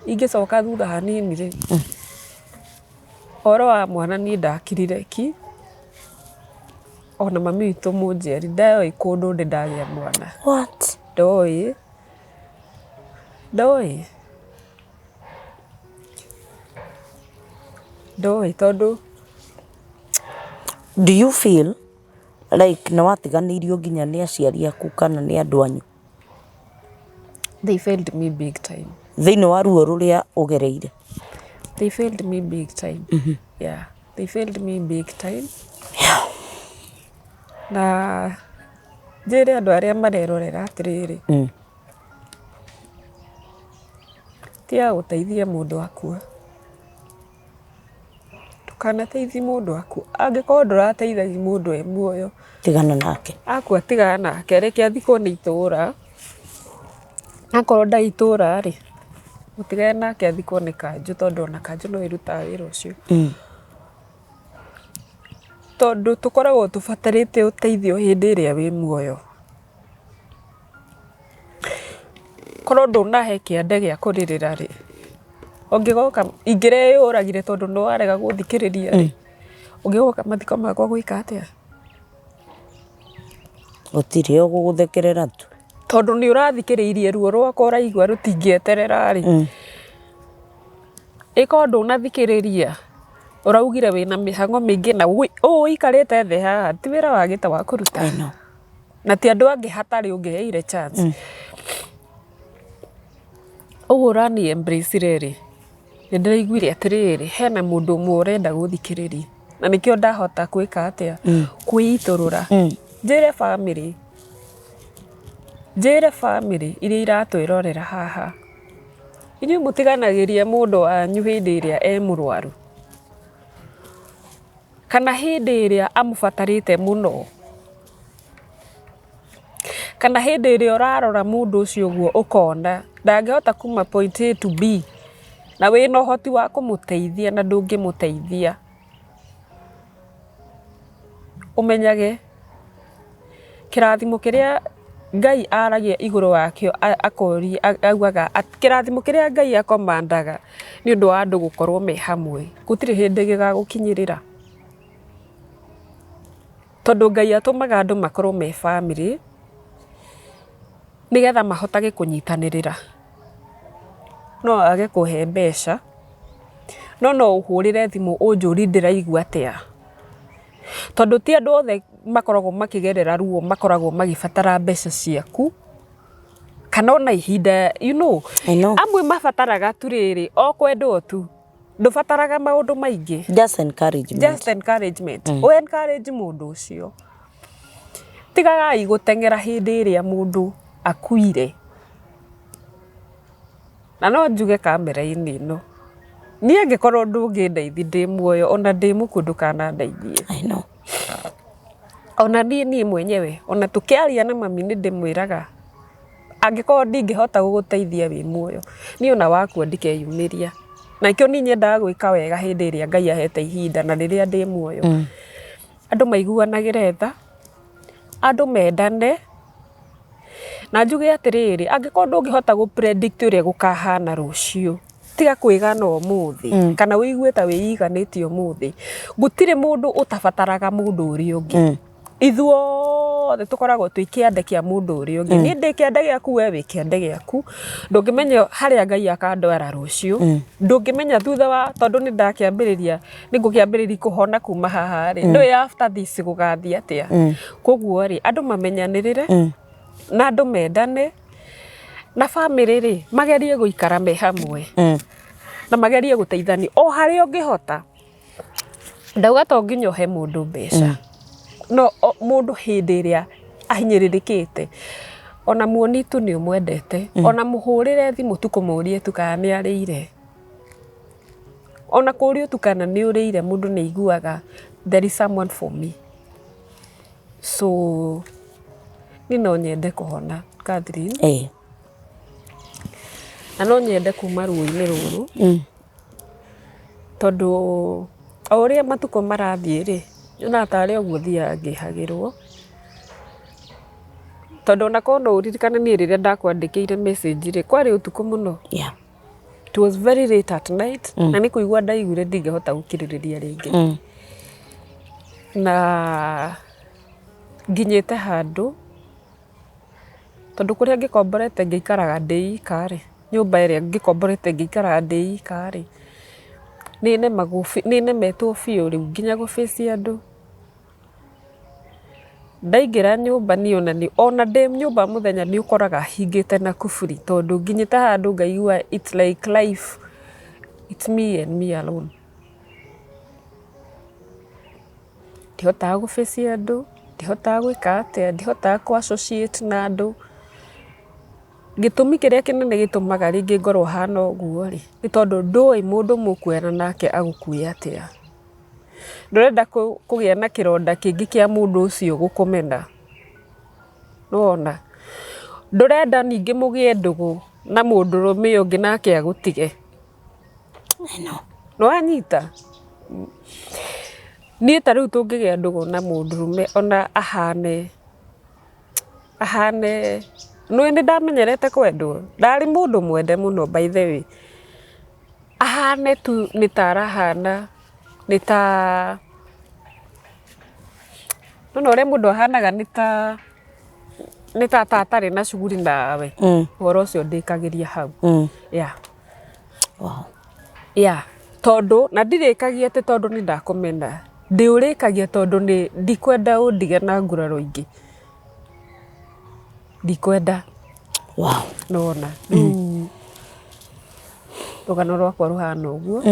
ingĩcoka thutha hanini rĩ, ũhoro wa mwana niĩ ndakirire ki. Ona mami witũ mũnjiari ndoĩ kũndũ ndĩ ndagĩa mwana. What? Ndoĩ. Tondũ. Do you feel like nĩ watiganĩirio nginya nĩ aciari aku kana nĩ andũ anyu? They failed me big time. Thĩinĩ wa ruo rũrĩa ũgereire. They failed me big time. Yeah, they failed me big time. Na njĩre andũ arĩa marerorera atĩrĩrĩ, tiga gũteithia mũndũ akua. Ndũkanateithie mũndũ akua. Angĩkorwo ndũrateithagia mũndũ e muoyo, tigana nake. Akua tigana nake, reke athikwo nĩ itũũra. Akorwo ndarĩ itũũra rĩ, mũtigane nake athikwo nĩ kanjũ, tondũ ona kanjũ no ĩrutaga wĩra ũcio. Tondũ tũkoragwo tũbatarĩte ũteithio hĩndĩ ĩrĩa wĩ muoyo. Korwo ndũnahe kĩande gĩa kũrĩrĩra rĩ, ũngĩgoka ingĩreyũragire tondũ nĩ warega gũthikĩrĩria rĩ, ũngĩgoka mathiko makwa gwĩka atĩa? Gũtirĩ ũgũgũthekerera tu. Tondũ nĩ ũrathikĩrĩirie ruo rwakwa ũraigua rũtingĩeterera rĩ. Ĩkorwo ndũnathikĩrĩria, ũraugire wĩna mĩhang'o mĩingĩ na ũikarĩte thĩ haha, ti wĩra wa gĩta wa kũruta. Na ti andũ angĩ hatarĩ ũngĩheire chance. Ũguo ũrani embrace rĩrĩ, nĩ ndĩraiguire atĩrĩrĩ, hena mũndũ ũmwe ũrenda gũthikĩrĩria. Na nĩkĩo ndahota gwĩka atĩa? Kwĩitũrũra. Njĩre family iria iratwĩrorera haha. Inyuĩ mũtiganagĩria mũndũ wanyu hĩndĩ ĩrĩa e mũrwaru. Kana hĩndĩ ĩrĩa amũbatarĩte mũno. Kana hĩndĩ ĩrĩa ũrarora mũndũ ũcio ũguo ũkona ndangĩhota kuma point A to B na wĩna ũhoti wa kũmũteithia na ndũngĩmũteithia. Ũmenyage kĩrathimo kĩrĩa Ngai aragia igũrũ wakĩo augaga kĩrathimo kĩrĩa Ngai akomandaga nĩ ũndũ wa andũ gũkorwo me hamwe. Gũtirĩ hĩndĩ gĩgagũkinyĩrĩra. Tondũ Ngai atũmaga andũ makorwo me family nĩgetha mahotage kũnyitanĩrĩra. No age kũhe mbeca, no ũhũrĩre thimũ ũnjũri ndĩraigua atĩa. Tondũ ti andũ othe makoragwo makĩgerera ruo makoragwo magĩbatara mbeca ciaku kana ona ihinda I know. amwe mabataraga turiri o kwendwo tu ndubataraga maundu maingi Just encouragement. o encourage mundu ucio tigaga igutengera hindi iria mundu akuire na no njuge kamera-ini ino nie ngikorwo ndungindeithi ndi muoyo ona ndi mukundu kana ndeithie I know. ona nie mwenyewe ona tukiaria na mami ni ndimwiraga angikorwo ndingihota guguteithia wi muoyo ni ona waku ndikeyumiria na ikio ni nyendaga gwika wega hindi iria Ngai ahete ihinda na riria ndi muoyo andu maiguanagire tha andu mendane na njuge atiriri angikorwo ndungihota gupredict uria gukahana rucio tiga kwigana umuthi kana wigue ta wiiganite umuthi gutire mundu utabataraga mundu uri ungi ithuothe tukoragwo twi kiande kia mundu uri ungi ni ndi kiande giaku we wi kiande giaku ndungimenya haria Ngai akandwara rucio ndungimenya thutha wa tondu ni ndakiambiriria ni ngukiambiriria kuhona kuma haha ri no after this gugathi atia koguo ri andu mamenyanirire na andu mendane na family ri magerie guikara me hamwe na magerie guteithani o haria ungihota ndauga to nginya he mundu mbeca no mundu hindi iria ahinyiririkite ona muoni tu ni umwendete ona muhurire thimu tu kumurie tu kana ni arire ona kurio tu kana ni urire mundu ni iguaga there is someone for me so ni no nyende kuhona Catherine na no nyende kuma ruo-ini ruru tondu o uria matuko marathie ri na tare oguo thia ngihagirwo tondu na kono uririkana ni riria ndakwandikire message ri kwari utuku muno it was very late at night na ni kuigua ndaigure ndingehota gukiririria ringi na nginyite handu tondu kuria ngikomborete ngikaraga ndi ikari nyumba iria ngikomborete ngikaraga ndi ikari ni nemetwo biu riu nginya guface andu ndaingira nyumba ni ona ndi nyumba muthenya ni ukoraga hingite na kuburi tondu nginyita handu ngaigua it's like life it's me and me alone ndihotaga guface andu ndihotaga gwika atia ndihotaga ku associate na andu gitumi kiria kinene gitumaga ringi ngorwo hana uguo ri ni tondu ndui mundu mukwera nake agukuya atia ndurenda kugia na kironda kingi kia mundu ucio gukumena nona ndurenda ningi mugie ndugu na mundu rume ungi nake agutige no anyita ni ta riu tungigia ndugu na mundu rume ona ahane no ndi ndamenyerete kwendwo ndari mundu mwende muno by the way ahane tu ni tarahana ni ta no ore mundu ahanaga ni ta tatari na shuguri nawe horo cio ndikagiria hau tondu na ndirikagia te tondu ni ndakumena ndiurikagia tondu ni ndikwenda undige na nguraro ingi ndikwenda nona rugano rwakwa ruhana uguo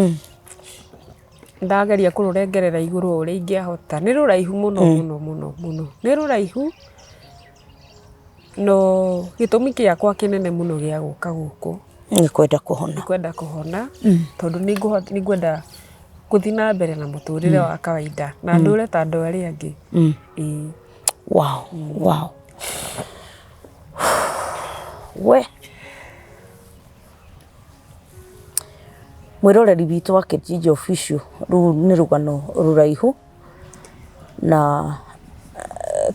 ndageria kururengerera iguru uria ingiahota ni ruraihu muno ni ruraihu no gitumi giakwa kinene muno gia guka guku ni kwenda kuhona tondu ni ngwenda kuthi na mbere na muturire wa kawaida na ndure ta andu aria angi wow we mwiroreri witu wa Kijiji Official ru ni rugano ruraihu na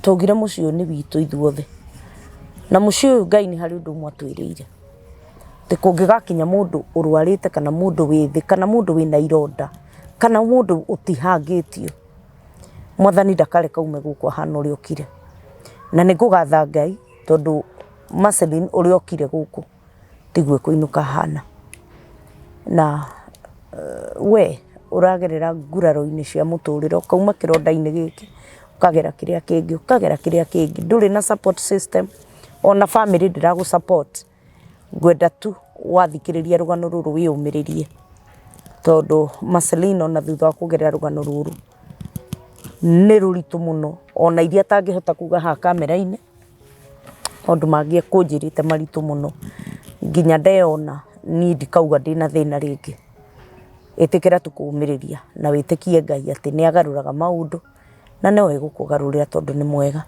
tugire mucio ni witu ithuothe na mucio Ngai ni hari undu mwatwirire te kungigakinya mundu urwarite kana mundu withi kana mundu wina ironda kana mundu utihangitio mwathani ndakareka ume guku hana uri okire na ni ngugatha Ngai tondu Marceline uri okire guku tigwe kuinuka hana na we uragerera nguraro-ini cia muturire ukauma kironda-ini giki ukagera kiria kingi nduri na support system ona family ndiragu support gwenda tu wathikiriria rugano ruru wiyumiririe tondu Marceline ona thutha wa kugerera rugano ruru ni ruritu muno ona iria tangihota kuga ha kamera-ini tondu mangie kunjirite maritu muno nginya ndeyona ni ndikauga ndina thina ringi itikira tukumiriria na witikie Ngai ati ni agaruraga maundu na no egukugarurira tondu ni mwega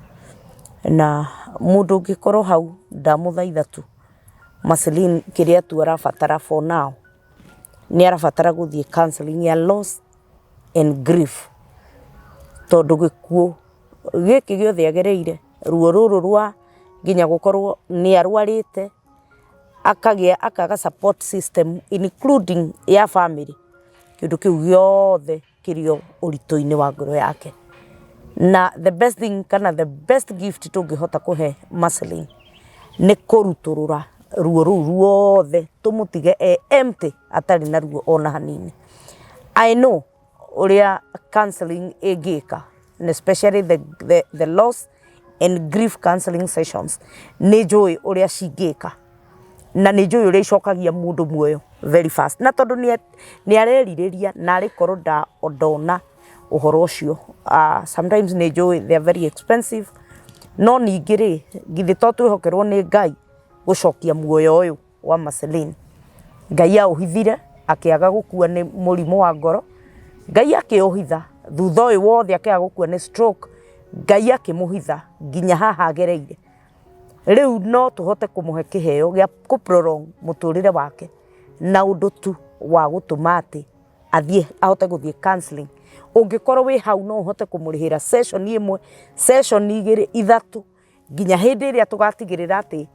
na mundu ngikorwo hau ndamuthaitha tu Marceline kiria tu arabatara for now ni arabatara guthie counseling ya loss and grief tondu gikuo giki giothe agereire ruo ruru rwa nginya gukorwo ni arwarite akaga support system including ya family kindu kiu giothe kirio urito-ini wa ngoro yake na the best thing kana the best gift tungihota kuhe Marceline ni kuruturura ruo ruu ruothe tumutige empty atari na ruo ona hanini. I know uria counseling egika and especially the loss and grief counseling sessions ni joy uria cigika na ni joy uria icokagia mundu muoyo very fast na tondu ni areririria na arikorwo ndona uhoro ucio sometimes ni joy they are very expensive no ningiri githi to twihokerwo ni Ngai gucokia muoyo uyu wa Marceline Ngai auhithire akiaga gukua ni murimu wa ngoro Ngai akiuhitha thutha uyu wothe akiaga gukua ni stroke Ngai akimuhitha nginya haha agereire riu no tuhote kumuhe kiheo gia ku prolong muturire wake na undu tu wa gutuma ati athie ahote guthie counseling ungikorwo wi hau no uhote kumurihira session imwe session igiri ithatu nginya hindi iria tugatigirira ati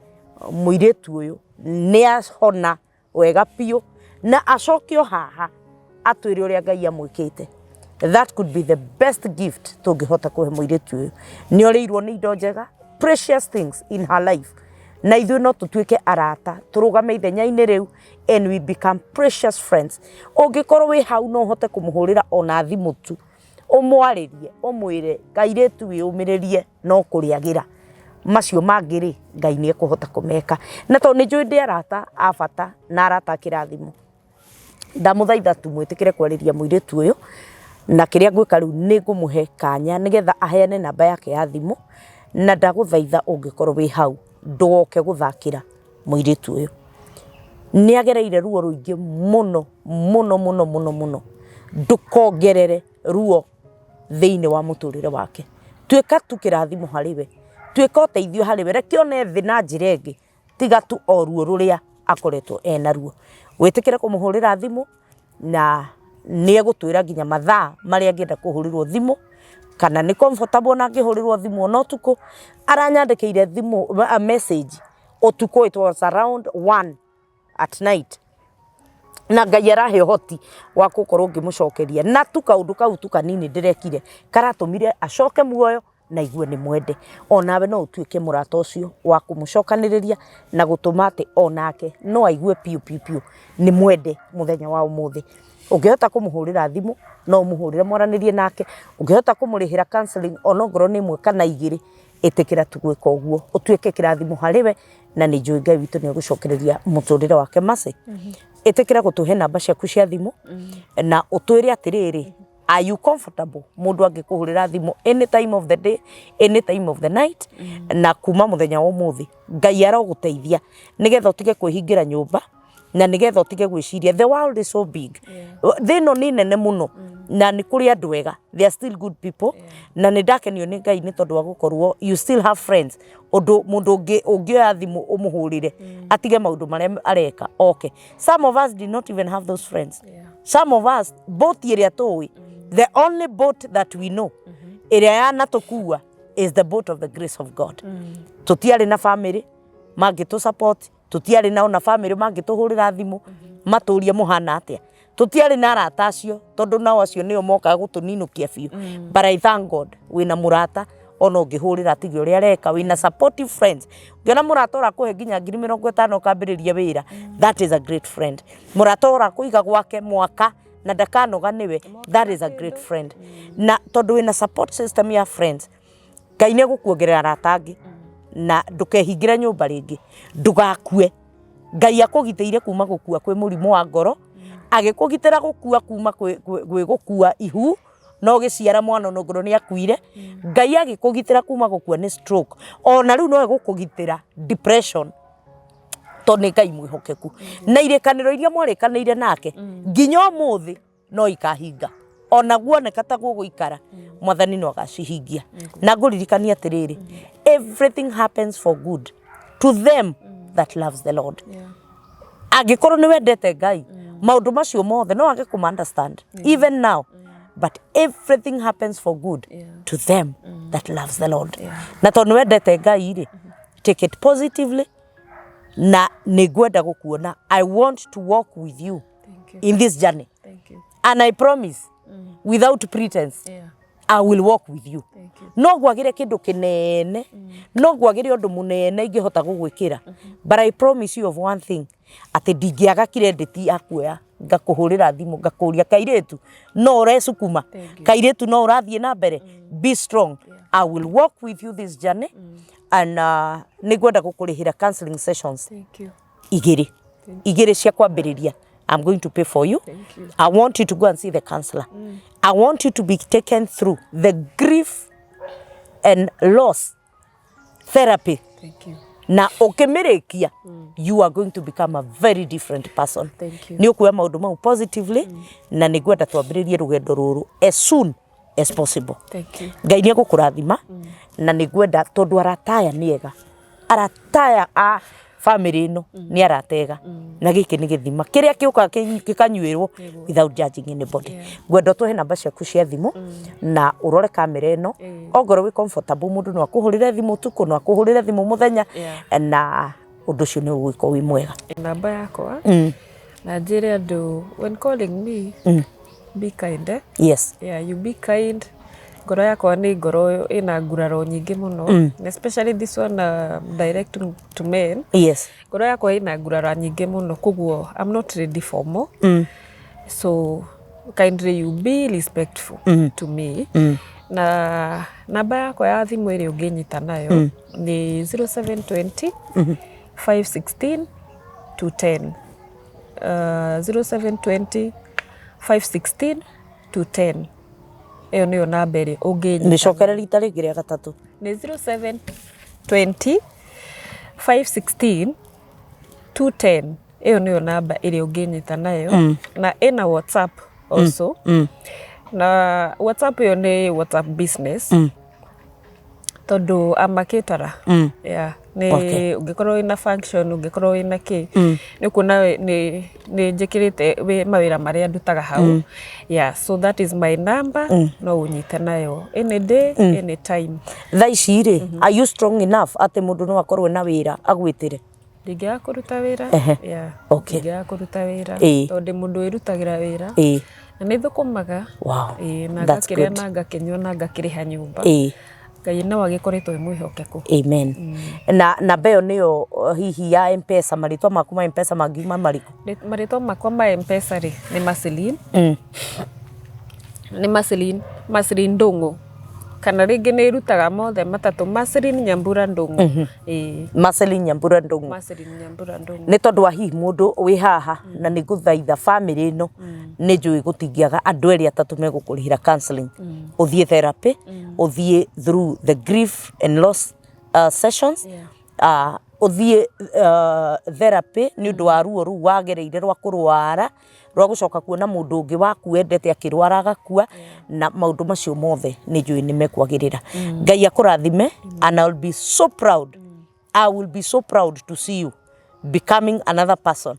muiritu uyu ni ahona wega piu na acokio haha atwire uria Ngai amwikite. That could be the best gift tungihota kuhe muiritu uyu ni oreirwo ni indo njega precious things in her life na ithuĩ no tũtuĩke arata tũrũgame ithenya-inĩ rĩu and we become precious friends. Ũngĩkorwo wĩ hau no ũhote kũmũhũrĩra ona thimũ tu ũmwarĩrie ũmwĩre kairĩtu wĩyũmĩrĩrie no kũrĩagĩra macio mangĩ-rĩ Ngai nĩ ekũhota kũmeka na tondũ nĩ njũĩ ndĩ arata a bata na arata kĩrathimo ndamũthaitha tu mwĩtĩkĩre kwarĩria mũirĩtu ũyũ na kĩrĩa ngwĩka rĩu nĩ ngũmũhe kanya nĩgetha aheane namba yake ya thimũ na ndagũthaitha ũngĩkorwo wĩ hau ndoke guthakira muiritu uyu ni agereire ruo ruingi muno muno muno muno muno ndukongerere ruo thiini wa muturire wake twika tukirathimo hariwe twika uteithio hariwe reke one thi na njira ingi tiga tu o ruo ruria akoretwo ena ruo witikire kumuhurira thimu na ni egutwira nginya mathaa maria angienda kuhurirwo thimu kana ni comfortable na ngihurirwo thimu no tuko aranyandikire thimu a message otuko it was around 1 at night na Ngai arahe hoti wa gukorwo ngimucokeria na tukaundu kau tukanini ndirekire karatumire acoke muoyo na igue ni mwende onawe no utuike murata ucio wa kumucokaniriria na gutuma ati onake no aigue piu piu piu ni mwende muthenya wa umuthi ungihota kumuhurira thimu no muhurire moranirie nake ungihota kumurihira counseling onongoro ni mwe kana igiri itikira tugwika uguo utuike kirathimo hariwe na ni njui Ngai witu ni gucokereria muturire wake mase itikira gutuhe namba ciaku cia thimu na utwire atiriri are you comfortable mundu angikuhurira thimu any time of the day any time of the night na kuma muthenya wa umuthi Ngai aroguteithia nigetha utige kwihingira nyumba na nigetha utige gwiciria the world is so big thino ni nene muno na ni kuri andu wega they are still good people na ni ndakenio ni Ngai ni tondu wa gukorwo you still have friends ondo mundu ungioya thimu umuhurire atige maundu maria areka okay some of us did not even have those friends some of us both iria tui the only boat that we know iria yana tukua is the boat of the grace of God tutiari na family mangitu support tutiari na ona family mangituhurira thimu maturie muhana atia tutiari na arata acio tondu nao acio nio moka gutuninukia biu but I thank God wina murata ono ngihurira tigi uria reka wina supportive friends ngiona murata ora kuhe nginya 50,000 kambiriria wira that is a great friend murata ora kuiga gwake mwaka na ndakanoga niwe that is a great friend na tondu wina support system ya friends Ngai ni gukuongerera arata angi na ndukehingira nyumba ringi ndugakue Ngai akugiteire kuma gukua kwi murimo wa ngoro agikugitira gukua kuma gwi gukua ihu no giciara mwana no ngoro ni akuire Ngai agikugitira kuma gukua ni stroke ona riu no egukugitira depression to ni Ngai mwihokeku na irekaniro iria mwarikanire nake nginya umuthi no ikahinga ona guoneka ta guguikara mwathani no agacihingia na nguririkania atiriri everything happens for good to them that loves the Lord agikorwo ni wendete Ngai maundu macio mothe no age kuma understand even now but everything happens for good to them that loves the Lord na to ni wendete Ngai ri take it positively na nigwenda gukuona I want to walk with you in this journey and I promise without pretense I will walk with you no gwagire kindu kinene no gwagire undu munene ingihota gugwikira but I promise you of one thing ati ndingiaga credit yakuoya ngakuhurira thimu ngakuria kairetu no urecukuma kairetu no urathie na mbere be strong I will walk with you this journey and nigwenda gukurihira counseling sessions igiri cia kwambiriria I'm going to pay for you. I want you to go and see the counselor. I want you to be taken through the grief and loss therapy. Thank you. Na ukimirikia you are going to become a very different person. Thank you. Ni ukuya maundu mau positively na nigwenda twambiririe rugendo ruru as soon as possible. Thank you. Ngai ni agukurathima na nigwenda tondu arataya niega. Arataya a family no ni aratega na giki ni githima kiria kiuka gikanyuirwo without judging anybody gwenda tuhe namba ciaku cia thimu na urore kamera ino ongoro wi comfortable mundu no akuhurire thimu tuku no akuhurire thimu muthenya na undu cio ni ugwiko wi mwega namba yakwa na njire andu when calling me be kind yes you be kind ngoro yakwa ni ngoro ina nguraro nyingi muno especially this one direct to men yes ngoro yakwa ina nguraro nyingi muno kuguo I'm not ready for more so kindly you be respectful to me na namba yakwa ya thimu iri unginyita nayo ni 0720 516 210 0720 516 210 Eyo niyo namba iri unginyita ni cokera rita ringi ria gatatu ni 0720 516 210 Eyo niyo namba iri unginyita nayo na ina WhatsApp also na WhatsApp yo ni WhatsApp business tondu amakitara ni ungikorwo ina function ungikorwo ina ki ni kuna ni njikirite mawira maria ndutaga hau so that is my number no unyite nayo any day any time thaici ri are you strong enough ati mundu no akorwe na wira agwitire ndingia kuruta wira okay ndingia kuruta wira tondu mundu irutagira wira na ni thukumaga na ngakiria na ngakinywa na ngakiriha nyumba Ngai no agikoretwo mwihokeku amen na beyo niyo hihi ya M-Pesa maritwa maku ma M-Pesa magima mariko maritwa makwa ma M-Pesa ri ni Maslin ni Maslin Ndungu kana ringi ni irutaga mothe matatu Maslin Nyambura Ndungu Maslin Nyambura Ndungu ni tondu wa hihi mundu wi haha na ni guthaitha family no ni njui gutingiaga andu eri atatu megukurihira counseling uthie therapy uthie through the grief and loss sessions uthie therapy ni undu wa ruo ru wagereire rwa kurwara rwa gucoka kuona mundu ungi waku wendete akirwara agakua na maundu macio mothe ni njui ni mekwagirira Ngai akurathime and I will be so proud I will be so proud to see you becoming another person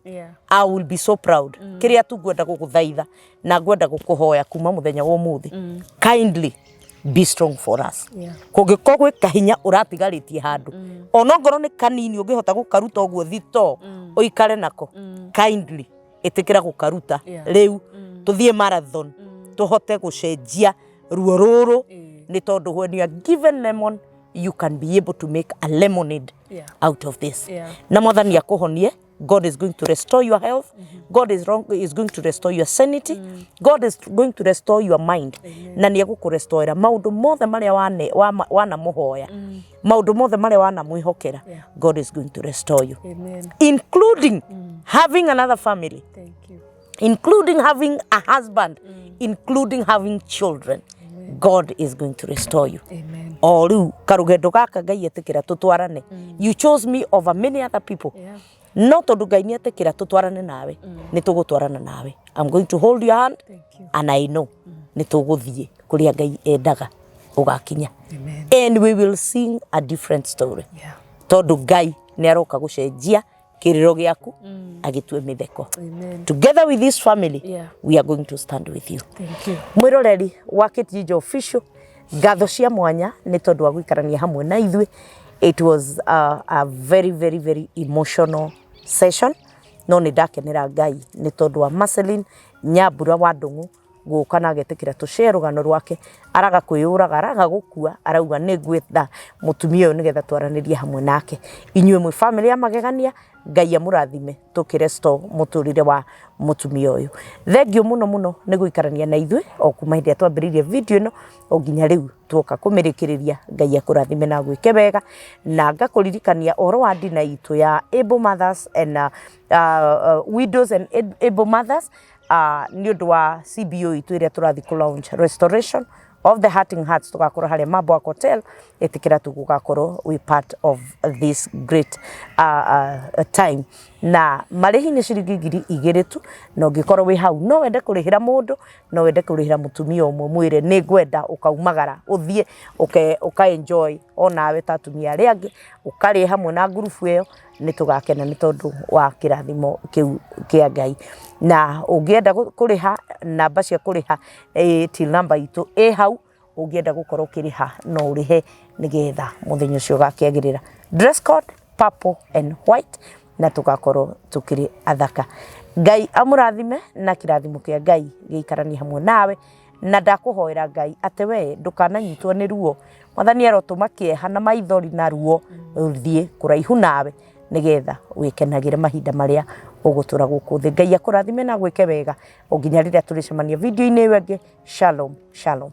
I will be so proud kiria tu gwenda gukuthaitha na gwenda gukuhoya kuma muthenya wa umuthi kindly be strong for us kugikogwe kahinya uratigaritie handu ona ngoro ni kanini ungihota gukaruta ogwo thito uikare nako kindly itikira gukaruta riu tuthie marathon tuhote gucenjia ruo ruru ni tondu when you are given lemon you can be able to make a lemonade out of this na mwathani akuhonie God is going to restore your health. God is going to restore your sanity. God is going to restore your mind. Na ni egũkũrestorera maũndũ mothe marĩa wana mũhoya. Maũndũ mothe marĩa wana mwĩhokera. God is going to restore you. Amen. Including having another family. Thank you. Including having a husband. Including having children. God is going to restore you. Amen. O riu karugendo gaka Ngai etikira tutwarane. You chose me over many other people. Yeah. No tondu Ngai ni etikira tutwarane nawe. Ni tugutwarana nawe. I'm going to hold your hand. Thank you. And I know ni tuguthie kuria Ngai endaga ugakinya. Amen. And we will sing a different story. Yeah. Tondu Ngai ni aroka gucenjia kiriro giaku agitue mitheko. Amen. Together with this family, we are going to stand with you. Thank you. Mwiroreri wa Kijiji Official, ngatho cia mwanya ni tondu wa gwikarania hamwe na ithuĩ. It was a very, very, very emotional session. No ni ndakenera Ngai ni tondu wa Marceline Nyambura wa Ndung'u guka na agetikira tushare rugano rwake, araga kwiyuraga, araga gukua, arauga ni ngwetha mutumia uyu nigetha twaranirie hamwe nake. Inyuĩ mwe family ya magegania, Ngai amurathime tukirestore muturire wa mutumia uyu. Thengio muno muno ni guikarania na ithuĩ o kuma hindi twambiririe video ino o nginya riu tuoka kumirikiriria. Ngai akurathime na gwike wega, na ngakuririkania oro wa ndina itu ya able mothers and widows and able mothers. Ni undu wa CBO itu iria turathi ku launch restoration of the hurting hearts tugakorwo haria Mambo Hotel etikira tugugakorwo we part of this great time. Na marihi ni ciringi 2,000 tu, no ngikorwo wi hau no wende kurihira mundu, no wende kurihira mutumia umwe mwire ni ngwenda ukaumagara uthie uka enjoy onawe tatumia aria angi ukari hamwe na group iyo ni tugakena ni tondu wa kirathimo kiu kia Ngai. Na ungienda kuriha namba cia kuriha till number itu hau, ungienda gukorwo kiriha no urihe nigetha muthenya ucio gakiagirira. Dress code purple and white na tugakorwo tukiri athaka. Ngai amurathime na kirathimo kia Ngai giikarania hamwe nawe, na ndakuhoera Ngai ate we ndukananyitwo ni ruo. Mwathani arotuma kieha na maithori na ruo uthie kuraihu nawe nigetha wikenagire mahinda maria ugutura guku thi. Ngai akurathime na gwike wega o nginya riria turicemania video-ini ĩyo ĩngĩ. Shalom, shalom.